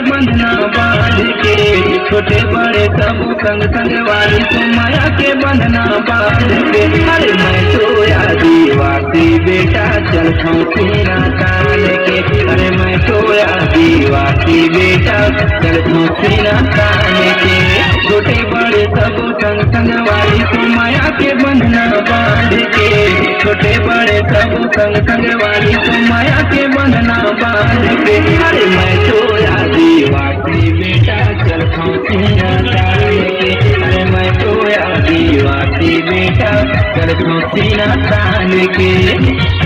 बंधना बांध के, छोटे बड़े सब संग संग वाली तो माया के बंधना बांध के। अरे मैं सोया दीवासी बेटा चल सीना तान के, अरे मैं सोया दीवासी बेटा चल सीना तान के। छोटे बड़े सब संग संग वाली तो माया के बंधना बांध के, छोटे बड़े सब संग संग वाली तो माया के बंधना बांध के। अरे मैं सोया दीवासी बेटा चल सीना तान के, अरे मैं सोया दीवासी बेटा चल सीना तान के।